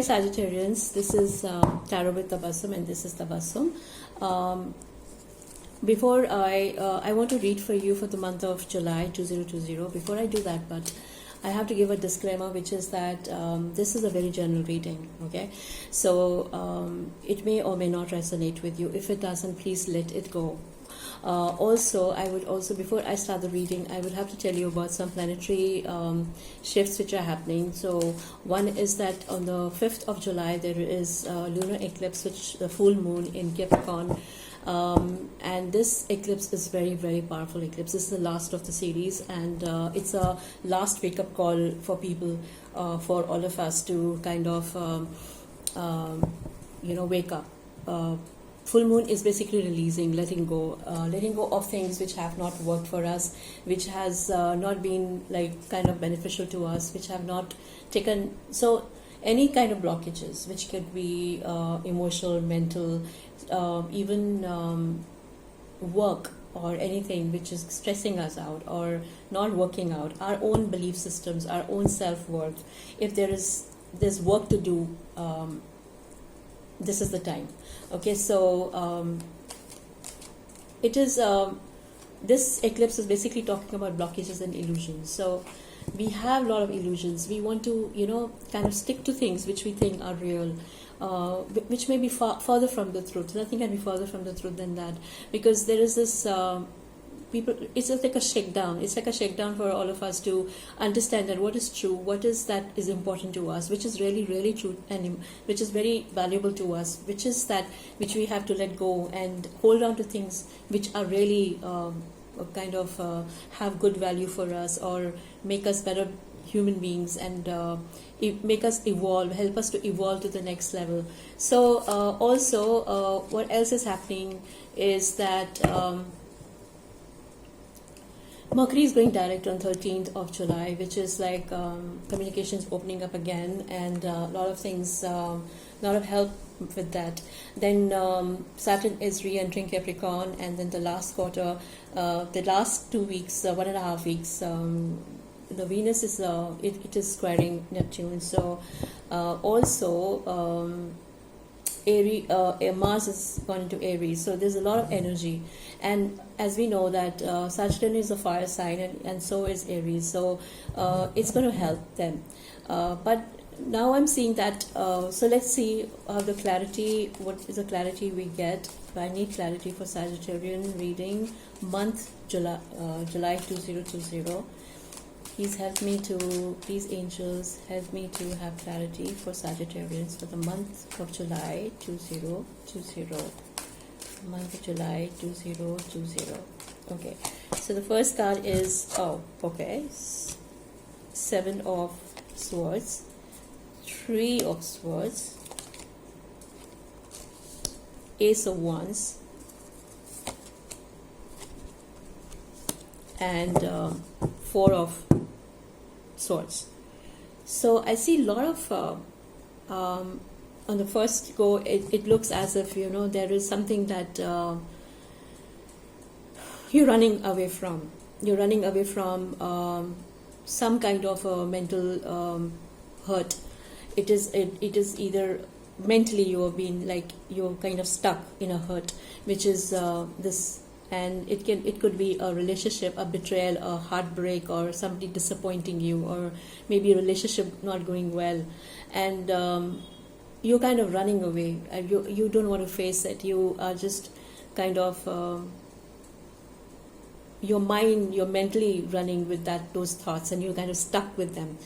Sagittarians, this is Tarot with Tabassum, and this is Tabassum. Before I want to read for you for the month of July 2020. Before I do that, but I have to give a disclaimer, which is that this is a very general reading, okay? So it may or may not resonate with you. If it doesn't, please let it go. Also, I would also, before I start the reading, I would have to tell you about some planetary shifts which are happening. So one is that on the 5th of July, there is a lunar eclipse, which the full moon in Capricon. And this eclipse is very, very powerful eclipse. This is the last of the series, and it's a last wake-up call for people, for all of us to kind of, wake up. Full moon is basically releasing, letting go of things which have not worked for us, which has not been like kind of beneficial to us, which have not taken, so any kind of blockages, which could be emotional, mental, even work or anything which is stressing us out or not working out, our own belief systems, our own self-worth. If there's work to do, this is the time. Okay, so it is this eclipse is basically talking about blockages and illusions. So we have a lot of illusions. We want to, kind of stick to things which we think are real, which may be further from the truth. Nothing can be further from the truth than that, because there is this it's just like a shakedown. It's like a shakedown for all of us to understand that what is true, what is that is important to us, which is really, really true, and which is very valuable to us, which is that which we have to let go and hold on to things which are really kind of have good value for us or make us better human beings, and make us evolve, help us to evolve to the next level. So also what else is happening is that Mercury is going direct on 13th of July, which is like communications opening up again, and a lot of things, a lot of help with that. Then Saturn is re-entering Capricorn, and then the last quarter, the last 2 weeks, 1.5 weeks, the Venus is it is squaring Neptune. So also Aries, Mars is gone into Aries, so there's a lot of energy. And as we know that Sagittarius is a fire sign, and so is Aries, so it's going to help them. But now I'm seeing that, so let's see the clarity, what is the clarity we get. I need clarity for Sagittarian reading, month July 2020. Please help me to, please angels, help me to have clarity for Sagittarians for the month of July 2020. Month of July 2020. Okay, so the first card is, Seven of Swords, Three of Swords, Ace of Wands, and Four of Swords. So I see a lot of on the first go, it looks as if there is something that you're running away from. You're running away from some kind of a mental hurt. It is either mentally you have been like you're kind of stuck in a hurt, which is this. And it could be a relationship, a betrayal, a heartbreak, or somebody disappointing you, or maybe a relationship not going well, and you're kind of running away. You don't want to face it. You are just kind of you're mentally running with those thoughts, and you're kind of stuck with them.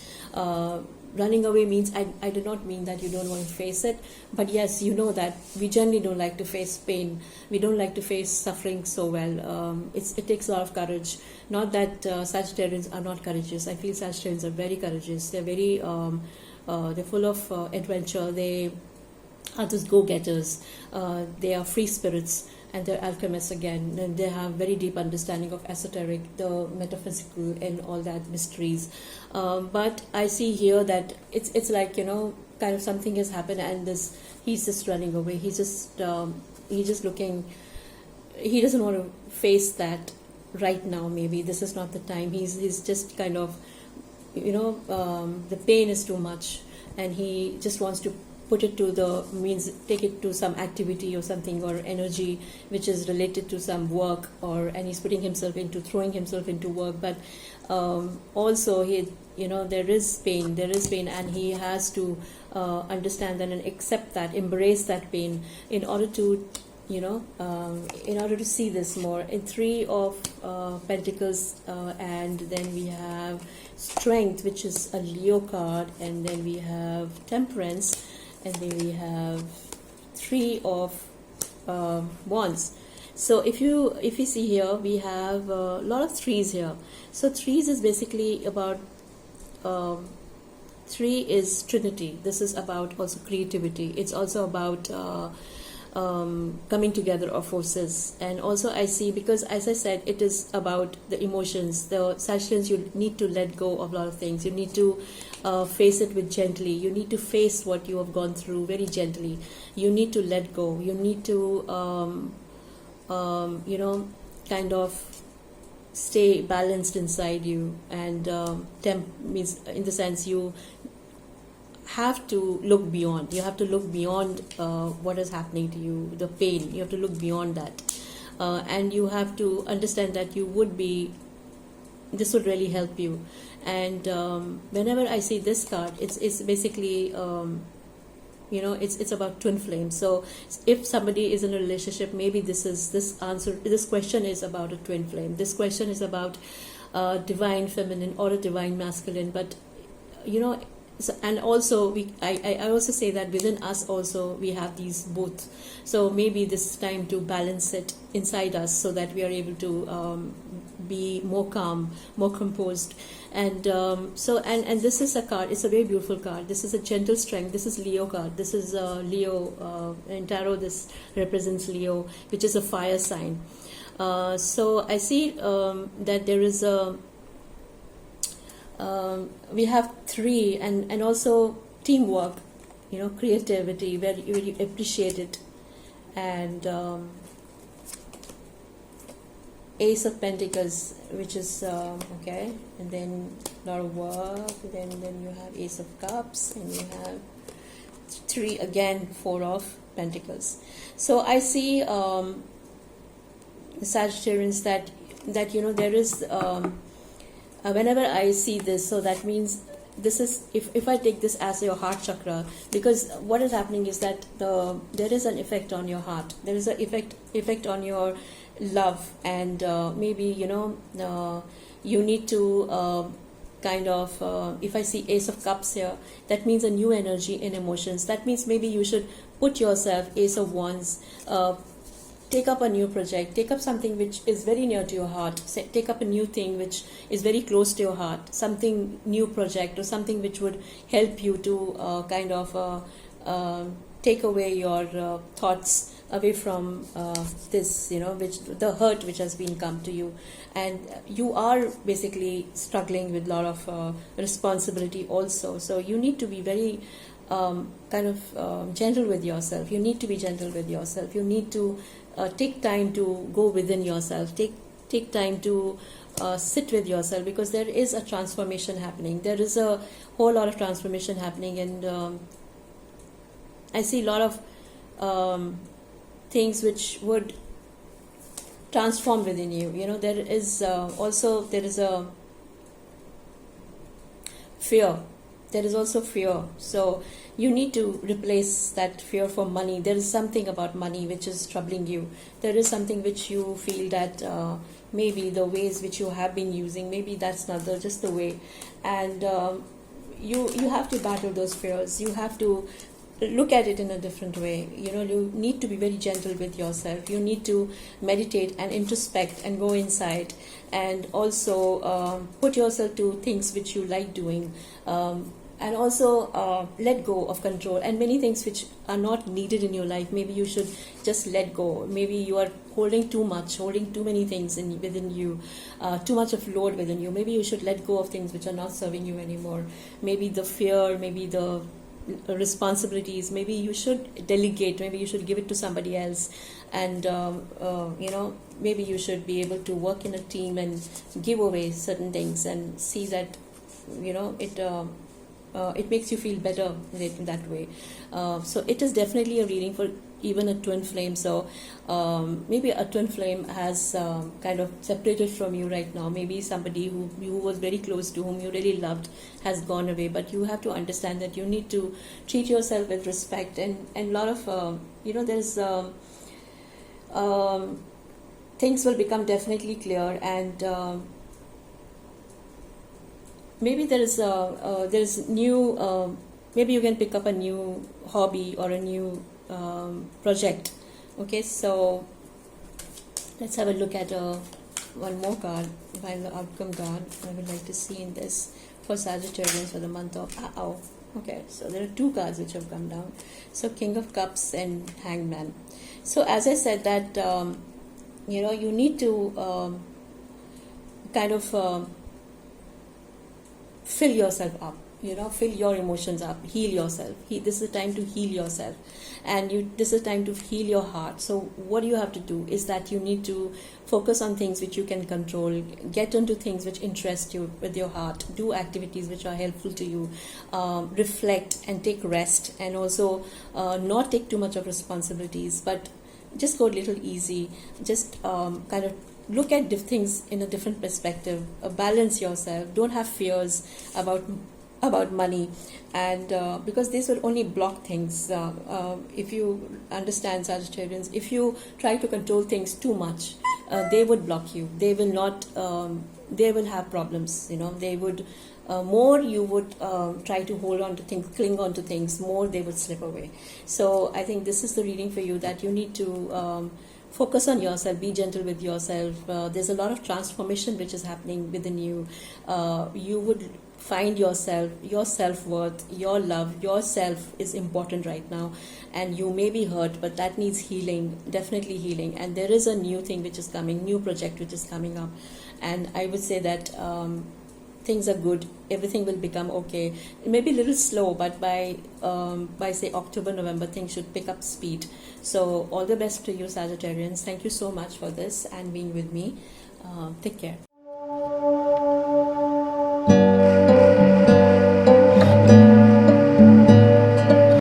Running away means, I do not mean that you don't want to face it, but yes, you know that we generally don't like to face pain. We don't like to face suffering so well. It takes a lot of courage. Not that Sagittarians are not courageous. I feel Sagittarians are very courageous. They're very they're full of adventure. They are just go-getters. They are free spirits, and they're alchemists again, and they have very deep understanding of esoteric, the metaphysical, and all that mysteries. But I see here that it's like kind of something has happened, and he's just running away. He's just looking. He doesn't want to face that right now. Maybe this is not the time. He's just kind of the pain is too much, and he just wants to put it to the means take it to some activity or something or energy which is related to some work, or and he's putting himself into throwing himself into work. But also he, there is pain, and he has to understand that and accept that, embrace that pain in order to in order to see this more. In Three of Pentacles, and then we have Strength, which is a Leo card, and then we have Temperance, and then we have Three of Wands. So if you see here, we have a lot of threes here. So threes is basically about three is Trinity. This is about also creativity. It's also about coming together of forces. And also I see, because as I said, it is about the emotions. The Sagittarians, you need to let go of a lot of things. You need to face it with gently. You need to face what you have gone through very gently. You need to let go. You need to kind of stay balanced inside you, and means in the sense you have to look beyond. You have to look beyond what is happening to you, the pain. You have to look beyond that, and you have to understand that this would really help you. And whenever I see this card, it's basically it's about twin flames. So if somebody is in a relationship, maybe this question is about a twin flame. This question is about divine feminine or a divine masculine. But and also I also say that within us also we have these both. So maybe this is time to balance it inside us, so that we are able to be more calm, more composed. And and this is a card. It's a very beautiful card. This is a gentle strength. This is Leo card. This is Leo in tarot. This represents Leo, which is a fire sign. So I see that there is we have three, and also teamwork, creativity, where you appreciate it. And Ace of Pentacles, which is okay, and then a lot of work. Then you have Ace of Cups, and you have three again, Four of Pentacles. So I see Sagittarians that there is whenever I see this, so that means this is, if I take this as your heart chakra, because what is happening is that there is an effect on your heart. There is an effect on your love, and maybe you need to kind of if I see Ace of Cups here, that means a new energy in emotions. That means maybe you should put yourself, Ace of Wands, take up a new project, take up something which is very near to your heart, take up a new thing which is very close to your heart, something new project or something which would help you to kind of take away your thoughts away from this, which the hurt which has been come to you. And you are basically struggling with a lot of responsibility also. So you need to be very kind of gentle with yourself. You need to be gentle with yourself. You need to take time to go within yourself. Take time to sit with yourself, because there is a transformation happening. There is a whole lot of transformation happening, and I see a lot of things which would transform within you. There is also a fear. There is also fear. So you need to replace that fear for money. There is something about money which is troubling you. There is something which you feel that maybe the ways which you have been using, maybe that's not just the way. And you have to battle those fears. You have to look at it in a different way. You need to be very gentle with yourself. You need to meditate and introspect and go inside, and also put yourself to things which you like doing, and also let go of control and many things which are not needed in your life. Maybe you should just let go. Maybe you are holding too many things within you, too much of load within you. Maybe you should let go of things which are not serving you anymore. Maybe the fear, maybe the responsibilities, maybe you should delegate, maybe you should give it to somebody else. And maybe you should be able to work in a team and give away certain things, and see that it makes you feel better in that way. So it is definitely a reading for even a twin flame. So maybe a twin flame has kind of separated from you right now. Maybe somebody who was very close to, whom you really loved, has gone away. But you have to understand that you need to treat yourself with respect, and a lot of there's things will become definitely clear, and maybe there's new. Maybe you can pick up a new hobby or a new project. Okay, so let's have a look at one more card, while the outcome card I would like to see in this for Sagittarians for the month of okay, so there are two cards which have come down. So King of Cups and Hangman. So as I said that you need to kind of fill yourself up, fill your emotions up, heal yourself. This is a time to heal yourself, and this is a time to heal your heart. So what you have to do is that you need to focus on things which you can control, get into things which interest you with your heart, do activities which are helpful to you, reflect and take rest, and also not take too much of responsibilities, but just go a little easy, just kind of look at things in a different perspective, balance yourself, don't have fears about money, and because this will only block things. If you understand, Sagittarians, if you try to control things too much, they would block you. They will not, they will have problems, they would, more you would try to hold on to things, cling on to things, more they would slip away. So I think this is the reading for you, that you need to focus on yourself, be gentle with yourself. There's a lot of transformation which is happening within you. You would find yourself, your self-worth, your love, yourself is important right now, and you may be hurt, but that needs healing, definitely healing. And there is a new thing which is coming, new project which is coming up, and I would say that things are good, everything will become okay. It may be a little slow, but by say October, November, things should pick up speed. So all the best to you, Sagittarians. Thank you so much for this and being with me. Take care.